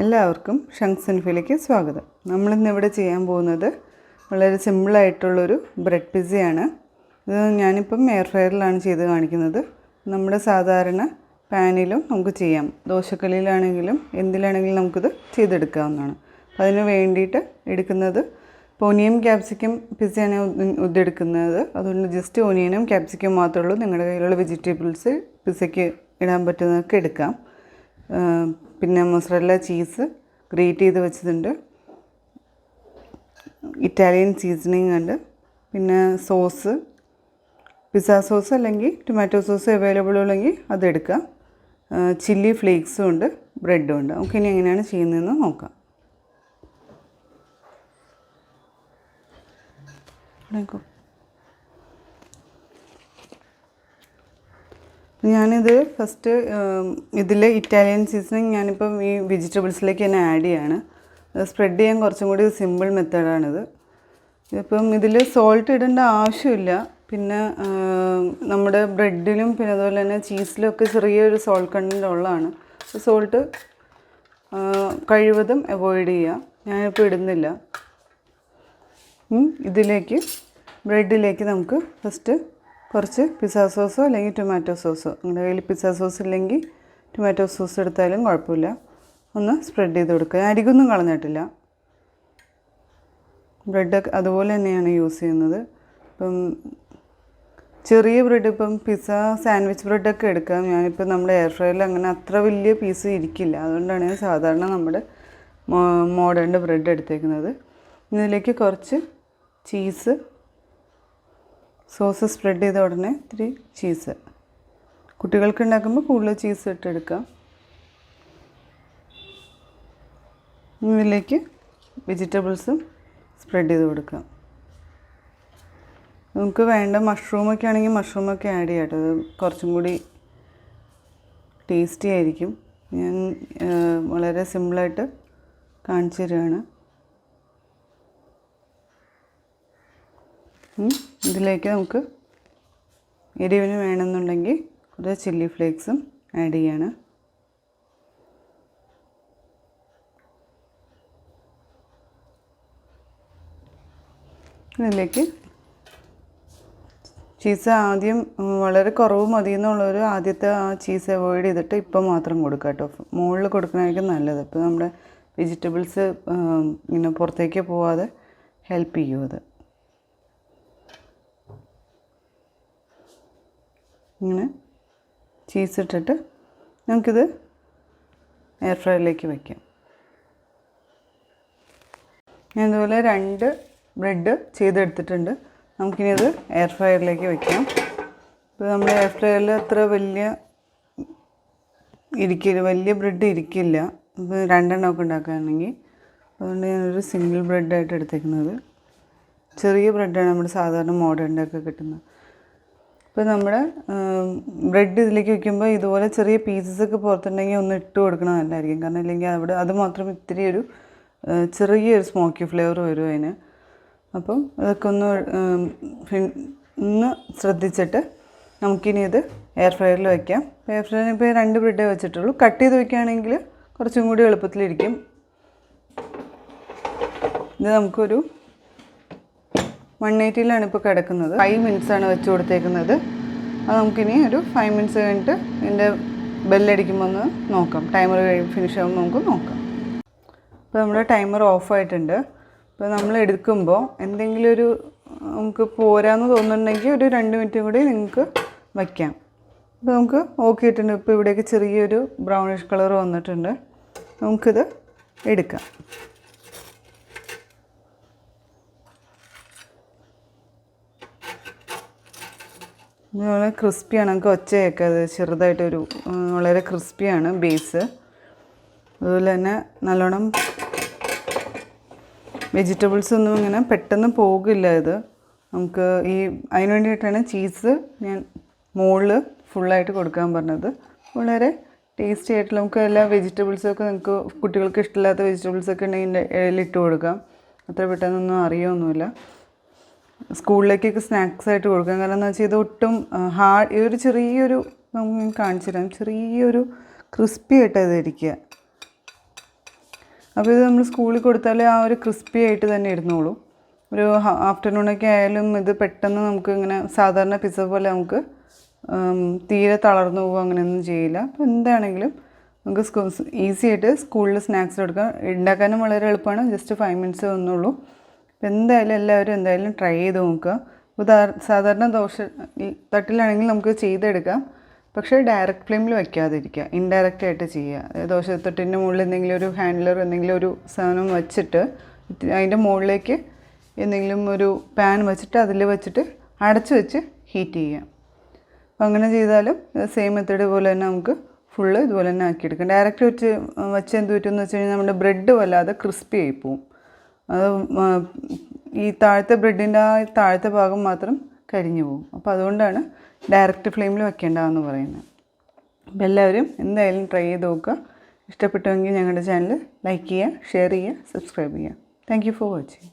എല്ലാവർക്കും ഷങ്സ് ഇൻഫോയിലേക്ക് സ്വാഗതം. നമ്മളിന്നിവിടെ ചെയ്യാൻ പോകുന്നത് വളരെ സിമ്പിളായിട്ടുള്ളൊരു ബ്രെഡ് പിസ്സയാണ്. ഇത് ഞാനിപ്പം എയർ ഫ്രയറിലാണ് ചെയ്ത് കാണിക്കുന്നത്. നമ്മുടെ സാധാരണ പാനിലും നമുക്ക് ചെയ്യാം. ദോശക്കല്ലിലാണെങ്കിലും എന്തിലാണെങ്കിലും നമുക്കിത് ചെയ്തെടുക്കാവുന്നതാണ്. അപ്പോൾ അതിന് വേണ്ടിയിട്ട് എടുക്കുന്നത് ഓനിയൻ ക്യാപ്സിക്കം പിസ്സയാണ് ഇതെടുക്കുന്നത്. അതുകൊണ്ട് ജസ്റ്റ് ഓനിയനും ക്യാപ്സിക്കം മാത്രമേ ഉള്ളൂ. നിങ്ങളുടെ കയ്യിലുള്ള വെജിറ്റബിൾസ് പിസ്സയ്ക്ക് ഇടാൻ പറ്റുന്നതൊക്കെ എടുക്കാം. പിന്നെ മൊസറല്ല ചീസ് ഗ്രേറ്റ് ചെയ്ത് വെച്ചതുണ്ട്, ഇറ്റാലിയൻ സീസണിങ് ഉണ്ട്, പിന്നെ സോസ് പിസ്സ സോസ് അല്ലെങ്കിൽ ടൊമാറ്റോ സോസ് അവൈലബിൾ ഉള്ളെങ്കിൽ അതെടുക്കാം. ചില്ലി ഫ്ലേക്സും ഉണ്ട്, ബ്രെഡും ഉണ്ട്. നമുക്കിനി എങ്ങനെയാണ് ചെയ്യുന്നതെന്ന് നോക്കാം. ഞാനിത് ഫസ്റ്റ് ഇതിൽ ഇറ്റാലിയൻ സീസണിങ് ഞാനിപ്പം ഈ വെജിറ്റബിൾസിലേക്ക് തന്നെ ആഡ് ചെയ്യാണ്. സ്പ്രെഡ് ചെയ്യാൻ കുറച്ചും കൂടി സിമ്പിൾ മെത്തേഡാണിത്. ഇപ്പം ഇതിൽ സോൾട്ട് ഇടേണ്ട ആവശ്യമില്ല. പിന്നെ നമ്മുടെ ബ്രെഡിലും പിന്നെ അതുപോലെ തന്നെ ചീസിലും ഒക്കെ ചെറിയൊരു സോൾട്ട് കണ്ടൻറ്റ് ഉള്ളതാണ്. സോൾട്ട് കഴിവതും അവോയ്ഡ് ചെയ്യുക. ഞാനിപ്പോൾ ഇടുന്നില്ല. ഇതിലേക്ക് ബ്രെഡിലേക്ക് നമുക്ക് ഫസ്റ്റ് കുറച്ച് പിസ്സ സോസോ അല്ലെങ്കിൽ ടൊമാറ്റോ സോസോ, നിങ്ങളുടെ കയ്യിൽ പിസ്സ സോസ് ഇല്ലെങ്കിൽ ടൊമാറ്റോ സോസ് എടുത്താലും കുഴപ്പമില്ല, ഒന്ന് സ്പ്രെഡ് ചെയ്ത് കൊടുക്കുക. അരികൊന്നും കളഞ്ഞിട്ടില്ല. ബ്രെഡൊക്കെ അതുപോലെ തന്നെയാണ് യൂസ് ചെയ്യുന്നത്. ഇപ്പം ചെറിയ ബ്രെഡ്, ഇപ്പം പിസ്സ സാൻഡ്വിച്ച് ബ്രെഡൊക്കെ എടുക്കാം. ഞാനിപ്പോൾ നമ്മുടെ എയർ ഫ്രയറിൽ അങ്ങനെ അത്ര വലിയ പീസ് ഇരിക്കില്ല. അതുകൊണ്ടാണ് ഞാൻ സാധാരണ നമ്മുടെ മോഡേൺ ബ്രെഡ് എടുത്തേക്കുന്നത്. ഇതിലേക്ക് കുറച്ച് ചീസ്, സോസ് സ്പ്രെഡ് ചെയ്ത ഉടനെ ഇത്തിരി ചീസ്. കുട്ടികൾക്ക് ഉണ്ടാക്കുമ്പോൾ കൂടുതൽ ചീസ് ഇട്ടെടുക്കാം. ഇതിലേക്ക് വെജിറ്റബിൾസും സ്പ്രെഡ് ചെയ്ത് കൊടുക്കാം. നമുക്ക് വേണ്ട മഷ്റൂമൊക്കെ ആണെങ്കിൽ മഷ്റൂമൊക്കെ ആഡ് ചെയ്യാം കേട്ടോ. അത് കുറച്ചും കൂടി ടേസ്റ്റി ആയിരിക്കും. ഞാൻ വളരെ സിമ്പിളായിട്ട് കാണിച്ചു തരികയാണ്. ഇതിലേക്ക് നമുക്ക് എരിവിന് വേണമെന്നുണ്ടെങ്കിൽ കുറച്ച് ചില്ലി ഫ്ലേക്സും ആഡ് ചെയ്യാണ്. ഇതിലേക്ക് ചീസ് ആദ്യം വളരെ കുറവ് മതി എന്നുള്ളൊരു ആദ്യത്തെ ആ ചീസ് അവോയ്ഡ് ചെയ്തിട്ട് ഇപ്പം മാത്രം കൊടുക്കുക കേട്ടോ. മുകളിൽ കൊടുക്കണമായിരിക്കും നല്ലത്. ഇപ്പോൾ നമ്മുടെ വെജിറ്റബിൾസ് ഇങ്ങനെ പുറത്തേക്ക് പോവാതെ ഹെൽപ്പ് ചെയ്യും അത്. ഇങ്ങനെ ചീസ് ഇട്ടിട്ട് നമുക്കിത് എയർ ഫ്രയറിലേക്ക് വയ്ക്കാം. ഞാൻ ഇതുപോലെ 2 ബ്രെഡ് ചെയ്തെടുത്തിട്ടുണ്ട്. നമുക്കിനി ഇത് എയർ ഫ്രയറിലേക്ക് വയ്ക്കാം. ഇപ്പോൾ നമ്മുടെ എയർ ഫ്രയറിൽ അത്ര വലിയ ബ്രെഡ് ഇരിക്കില്ല. ഇപ്പോൾ 2 എണ്ണമൊക്കെ ഉണ്ടാക്കുകയാണെങ്കിൽ. അതുകൊണ്ട് ഞാനൊരു സിംഗിൾ ബ്രെഡായിട്ട് എടുത്തേക്കുന്നത്. ചെറിയ ബ്രെഡാണ് നമ്മുടെ സാധാരണ മോഡേണിൻ്റെയൊക്കെ കിട്ടുന്നത്. ഇപ്പോൾ നമ്മുടെ ബ്രെഡ് ഇതിലേക്ക് വയ്ക്കുമ്പോൾ ഇതുപോലെ ചെറിയ പീസസൊക്കെ പുറത്തുണ്ടെങ്കിൽ ഒന്ന് ഇട്ട് കൊടുക്കണം നല്ലതായിരിക്കും. കാരണം ഇല്ലെങ്കിൽ അത് മാത്രം ഇത്തിരി ഒരു ചെറിയൊരു സ്മോക്കി ഫ്ലേവർ വരും അതിന്. അപ്പം അതൊക്കെ ഒന്ന് ശ്രദ്ധിച്ചിട്ട് നമുക്കിനി ഇത് എയർ ഫ്രയറിൽ വയ്ക്കാം. എയർ ഫ്രയറിൽ ഇപ്പോൾ 2 ബ്രെഡേ വെച്ചിട്ടുള്ളൂ. കട്ട് ചെയ്ത് വയ്ക്കുകയാണെങ്കിൽ കുറച്ചും കൂടി എളുപ്പത്തിലിരിക്കും. ഇത് നമുക്കൊരു 180-ലാണ് ഇപ്പോൾ കിടക്കുന്നത്. 5 മിനിറ്റ്സാണ് വെച്ച് കൊടുത്തേക്കുന്നത്. അത് നമുക്കിനി ഒരു 5 മിനിറ്റ്സ് കഴിഞ്ഞിട്ട് ഇതിൻ്റെ ബെല്ലടിക്കുമ്പോൾ ഒന്ന് നോക്കാം. ടൈമർ ഫിനിഷ് ആകുമ്പോൾ നമുക്ക് നോക്കാം. ഇപ്പോൾ നമ്മുടെ ടൈമർ ഓഫായിട്ടുണ്ട്. ഇപ്പോൾ നമ്മൾ എടുക്കുമ്പോൾ എന്തെങ്കിലും ഒരു നമുക്ക് പോരാന്ന് തോന്നുന്നുണ്ടെങ്കിൽ ഒരു 2 മിനിറ്റും കൂടി നിങ്ങൾക്ക് വയ്ക്കാം. ഇപ്പോൾ നമുക്ക് ഓക്കെ ഇട്ടുണ്ട്. ഇപ്പോൾ ഇവിടേക്ക് ചെറിയൊരു ബ്രൗണിഷ് കളർ വന്നിട്ടുണ്ട്. നമുക്കിത് എടുക്കാം. വളരെ ക്രിസ്പിയാണ്. നമുക്ക് ഒച്ചയൊക്കെ അത് ചെറുതായിട്ടൊരു വളരെ ക്രിസ്പിയാണ് ബേസ്. അതുപോലെ തന്നെ നല്ലോണം വെജിറ്റബിൾസ് ഒന്നും ഇങ്ങനെ പെട്ടെന്ന് പോകില്ല. ഇത് നമുക്ക് അതിന് വേണ്ടിയിട്ടാണ് ചീസ് ഞാൻ മുകളിൽ ഫുള്ളായിട്ട് കൊടുക്കാൻ പറഞ്ഞത്. വളരെ ടേസ്റ്റി ആയിട്ടുള്ള നമുക്ക് എല്ലാ വെജിറ്റബിൾസൊക്കെ നിങ്ങൾക്ക് കുട്ടികൾക്ക് ഇഷ്ടമില്ലാത്ത വെജിറ്റബിൾസൊക്കെ ഉണ്ടെങ്കിൽ ഇടയിലിട്ട് കൊടുക്കാം. അത്ര പെട്ടെന്നൊന്നും അറിയൊന്നുമില്ല. സ്കൂളിലേക്കൊക്കെ സ്നാക്സായിട്ട് കൊടുക്കാം. കാരണം എന്താ വെച്ചാൽ ഇത് ഒട്ടും ഒരു ചെറിയൊരു കാണിച്ചു തരാം, ചെറിയൊരു ക്രിസ്പി ആയിട്ട് അത് ഇരിക്കുക. അപ്പോൾ ഇത് നമ്മൾ സ്കൂളിൽ കൊടുത്താൽ ആ ഒരു ക്രിസ്പി ആയിട്ട് തന്നെ ഇരുന്നോളൂ. ഒരു ആഫ്റ്റർനൂണൊക്കെ ആയാലും ഇത് പെട്ടെന്ന് നമുക്ക് ഇങ്ങനെ സാധാരണ പിസ്സ പോലെ നമുക്ക് തീരെ തളർന്നു പോകുക അങ്ങനെയൊന്നും ചെയ്യില്ല. അപ്പോൾ എന്താണെങ്കിലും നമുക്ക് ഈസി ആയിട്ട് സ്കൂളിൽ സ്നാക്സ് കൊടുക്കാം. ഉണ്ടാക്കാനും വളരെ എളുപ്പമാണ്. ജസ്റ്റ് 5 മിനിറ്റ്സ് വന്നുള്ളൂ. അപ്പോൾ എന്തായാലും എല്ലാവരും എന്തായാലും ട്രൈ ചെയ്ത് നോക്കുക. സാധാരണ ദോശ തട്ടിലാണെങ്കിൽ നമുക്ക് ചെയ്തെടുക്കാം, പക്ഷേ ഡയറക്റ്റ് ഫ്ലെയിമിൽ വയ്ക്കാതിരിക്കുക, ഇൻഡയറക്റ്റ് ആയിട്ട് ചെയ്യുക. ദോശത്തട്ടിൻ്റെ മുകളിൽ എന്തെങ്കിലും ഒരു ഹാൻഡിലർ എന്തെങ്കിലും ഒരു സാധനം വെച്ചിട്ട് അതിൻ്റെ മുകളിലേക്ക് എന്തെങ്കിലും ഒരു പാൻ വെച്ചിട്ട് അതിൽ വെച്ചിട്ട് അടച്ച് വെച്ച് ഹീറ്റ് ചെയ്യുക. അപ്പോൾ അങ്ങനെ ചെയ്താലും സെയിം മെത്തേഡ് പോലെ തന്നെ നമുക്ക് ഫുള്ള് ഇതുപോലെ തന്നെ ആക്കിയെടുക്കാം. ഡയറക്റ്റ് വെച്ച് എന്ത് പറ്റുമെന്ന് വെച്ച് കഴിഞ്ഞാൽ നമ്മുടെ ബ്രെഡ് വല്ലാതെ ക്രിസ്പി ആയി പോവും. അത് ഈ താഴത്തെ ബ്രെഡിൻ്റെ ആ താഴത്തെ ഭാഗം മാത്രം കരിഞ്ഞു പോകും. അപ്പോൾ അതുകൊണ്ടാണ് ഡയറക്റ്റ് ഫ്ലെയിമിൽ വെക്കേണ്ടതെന്ന് പറയുന്നത്. അപ്പോൾ എല്ലാവരും എന്തായാലും ട്രൈ ചെയ്ത് നോക്കുക. ഇഷ്ടപ്പെട്ടുവെങ്കിൽ ഞങ്ങളുടെ ചാനൽ ലൈക്ക് ചെയ്യുക, ഷെയർ ചെയ്യുക, സബ്സ്ക്രൈബ് ചെയ്യുക. Thank you for watching.